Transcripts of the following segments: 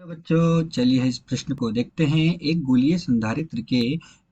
Hello बच्चों, चलिए इस प्रश्न को देखते हैं। एक गोलीय संधारित्र के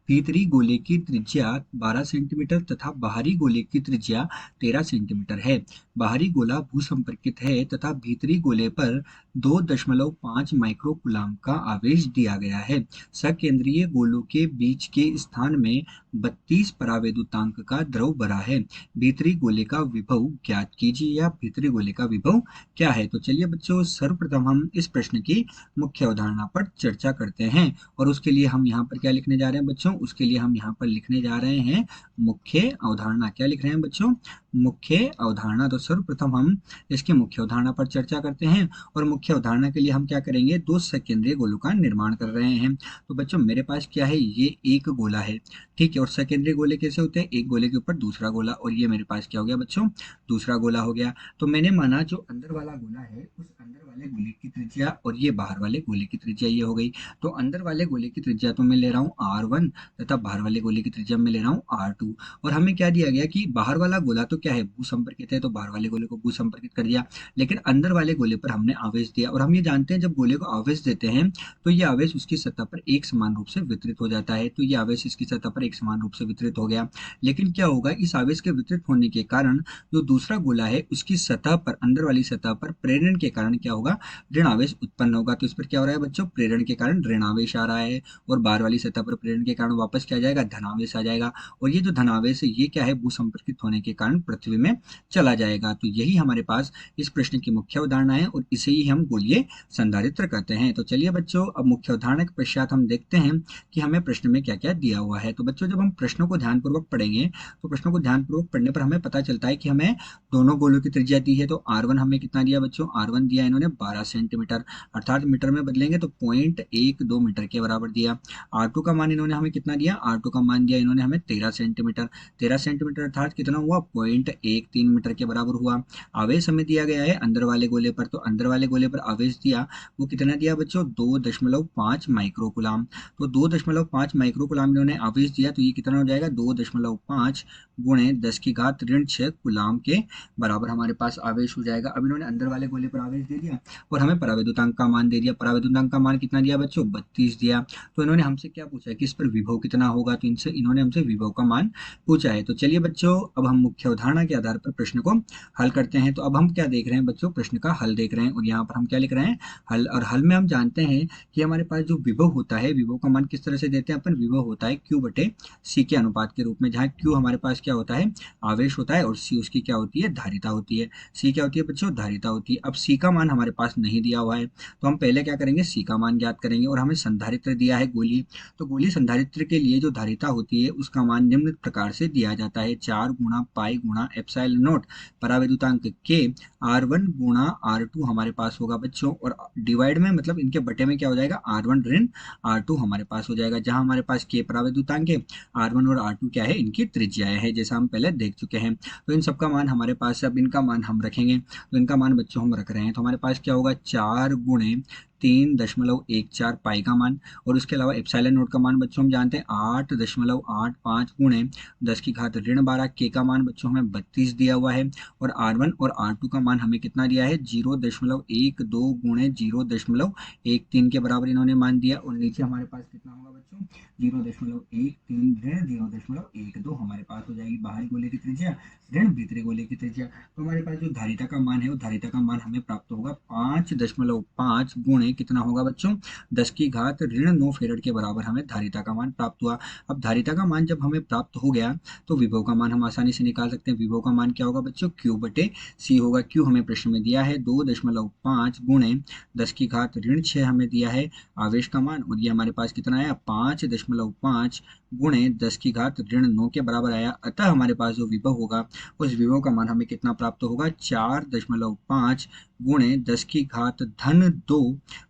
भीतरी गोले की त्रिज्या 12 सेंटीमीटर तथा बाहरी गोले की त्रिज्या 13 सेंटीमीटर है। बाहरी गोला भूसंपर्कित है तथा भीतरी गोले पर 2.5 माइक्रोकूलाम का आवेश दिया गया है। सकेंद्रीय गोलों के बीच के स्थान में 32 परावैद्युतांक का द्रव भरा है। भीतरी गोले का विभव ज्ञात कीजिए या भीतरी गोले का विभव क्या है। तो चलिए बच्चों, सर्वप्रथम हम इस प्रश्न की मुख्य अवधारणा पर चर्चा करते हैं। और उसके लिए हम यहाँ पर क्या लिखने जा रहे हैं बच्चों? उसके लिए हम यहाँ पर लिखने जा रहे हैं मुख्य अवधारणा। क्या लिख रहे हैं बच्चों? मुख्य अवधारणा। तो सर्वप्रथम हम इसकी मुख्य अवधारणा पर चर्चा करते हैं। और मुख्य अवधारणा के लिए हम क्या करेंगे? दो सकेंद्रीय गोलों का निर्माण कर रहे हैं। तो बच्चों मेरे पास क्या है? ये एक गोला है, ठीक है। और सकेंद्रीय गोले कैसे होते हैं? एक गोले के ऊपर दूसरा गोला, और ये मेरे पास क्या हो गया बच्चों? दूसरा गोला हो गया। तो मैंने माना जो अंदर वाला गोला है उस अंदर वाले गोले की त्रिज्या और ये बाहर वाले गोले की त्रिज्या ये हो गई। तो अंदर वाले गोले की त्रिज्या तो मैं ले रहा हूँ R1 तथा बाहर वाले गोले की त्रिज्या मैं ले रहा हूँ R2। और हमें क्या दिया गया कि बाहर वाला गोला तो क्या है? भूसंपर्कित है, तो बाहर वाले गोले को भूसंपर्कित कर दिया। लेकिन अंदर वाले गोले पर हमने आवेश दिया, और हम ये जानते हैं जब गोले को आवेश देते हैं तो ये आवेश उसकी सतह पर एक समान रूप से वितरित हो जाता है। तो ये आवेश इसकी सतह पर एक समान रूप से वितरित हो गया। लेकिन क्या होगा? इस आवेश के वितरित होने के कारण जो दूसरा गोला है उसकी सतह पर, अंदर वाली सतह पर प्रेरण के कारण क्या होगा? ऋण आवेश उत्पन्न होगा। तो इस पर क्या हो रहा है बच्चों? प्रेरण के कारण ऋण आवेश आ रहा है, और बाहर वाली सतह पर प्रेरण के कारण वापस क्या आ जाएगा? धनावेश आ जाएगा। और ये जो धनावेश है ये क्या है? भूसंपर्कित होने के कारण पृथ्वी में चला जाएगा। तो यही हमारे पास इस प्रश्न की मुख्य अवधारणा है, और इसे ही हम गोलीय संधारित्र कहते हैं। तो चलिए बच्चों, अब मुख्य अवधारणा के पश्चात हम देखते हैं कि हमें प्रश्न में क्या क्या दिया हुआ है। तो बच्चों जब हम प्रश्नों को ध्यानपूर्वक पढ़ेंगे तो प्रश्नों को ध्यानपूर्वक पढ़ने पर हमें पता चलता है कि हमें दोनों गोलों की त्रिज्या दी है। तो R1 हमें कितना दिया बच्चों? R1 दिया इन्होंने 12 सेंटीमीटर, अर्थात मीटर में बदलेंगे तो 0.12 मीटर के बराबर दिया। R2 का मान इन्होंने हमें कितना दिया? R2 का मान दिया इन्होंने हमें 13 सेंटीमीटर। 13 सेंटीमीटर अर्थात कितना हुआ? 0.13 मीटर के बराबर हुआ। आवेश हमें दिया गया है अंदर वाले गोले पर, तो अंदर वाले गोले पर आवेश दिया वो कितना दिया बच्चों? 2.5 माइक्रोकुलाम। तो 2.5 माइक्रोकुलाम इन्होंने आवेश दिया, तो ये कितना हो जाएगा? 2.5 गुणे 10 की घात ऋण 6 कुलाम के बराबर हमारे पास आवेश हो जाएगा। अब इन्होंने अंदर वाले गोले पर आवेश दे दिया और हमें परावैद्युतांक का मान दे दिया। परावैद्युतांक का मान कितना दिया बच्चों? 32 दिया। तो इन्होंने हमसे क्या पूछा है कि इस पर विभव कितना होगा? तो इन्होंने हमसे विभव का मान पूछा है। तो चलिए बच्चों, अब हम मुख्य अवधारणा के आधार पर प्रश्न को हल करते हैं। तो अब हम क्या देख रहे हैं बच्चों? प्रश्न का हल देख रहे हैं, और यहाँ पर हम क्या लिख रहे हैं? हल। और हल में हम जानते हैं कि हमारे पास जो विभव होता है, विभव का मान किस तरह से देते हैं अपन? विभव होता है Q बटे C के अनुपात के रूप में, जहाँ Q हमारे पास क्या होता है? आवेश होता है, और C उसकी क्या होती है? धारिता होती है। C क्या होती है बच्चों? धारिता होती है। अब C का मान हमारे पास नहीं दिया हुआ है, तो हम पहले क्या करेंगे? C का मान ज्ञात करेंगे। और हमें संधारित्र दिया है गोली, तो गोली संधारित्र के लिए जो धारिता होती है उसका मान निम्न प्रकार से दिया जाता है: 4 गुणा पाई गुणा एप्सिलॉन नॉट परावैद्युतांक के R1 गुणा R2 हमारे पास होगा बच्चों। और डिवाइड में मतलब इनके बटे में क्या हो जाएगा? R1 ऋण R2 हमारे पास हो जाएगा, जहां हमारे पास K परावैद्युतांक है, R1 और R2 क्या है? इनकी त्रिज्याएं हैं, जैसा हम पहले देख चुके हैं। तो इन सबका मान हमारे पास है। अब इनका मान हम रखेंगे, तो इनका मान बच्चों हम रख रहे हैं। तो हमारे पास क्या होगा? 4 गुणे 3.14 पाई का मान, और उसके अलावा एप्सिलॉन नोट का मान बच्चों हम जानते हैं 8.85 गुणे 10 की घात ऋण 12। के का मान बच्चों हमें 32 दिया हुआ है, और R1 और R2 का मान हमें कितना दिया है? 0.12 गुणे 0.13 के बराबर इन्होंने मान दिया। और नीचे हमारे पास कितना होगा बच्चों? 0.13 ऋण 0.12 हमारे पास हो जाएगी बाहरी गोले की त्रिज्या ऋण भीतरी गोले की त्रिज्या। तो हमारे पास जो धारिता का मान है वो धारिता का मान हमें प्राप्त होगा 5.5 गुणे कितना होगा बच्चों? 10 की घात ऋण 9 फेरड के बराबर हमें धारिता का मान प्राप्त हुआ। अब धारिता का मान जब हमें प्राप्त हो गया तो विभव का मान हम आसानी से निकाल सकते हैं। विभव का मान क्या होगा बच्चों? Q बटे C होगा। Q हमें प्रश्न में दिया है 2.5 गुणे 10 की घात ऋण 6 हमें दिया है आवेश का मान, और ये हमारे पास कितना आया? 5.5 गुणे 10 की घात ऋण 9 के बराबर आया। अतः हमारे पास जो विभव होगा उस विभव का मान हमें कितना प्राप्त होगा? 4.5 गुणे 10 की घात धन 2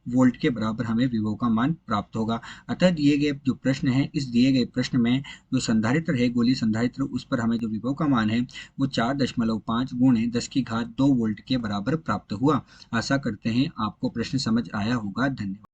वोल्ट के बराबर हमें विभव का मान प्राप्त होगा। अतः दिए गए जो प्रश्न है, इस दिए गए प्रश्न में जो संधारित्र है, गोली संधारित्र, उस पर हमें जो विभव का मान है वो 4.5 गुणे 10 की घात 2 वोल्ट के बराबर प्राप्त हुआ। आशा करते हैं आपको प्रश्न समझ आया होगा। धन्यवाद।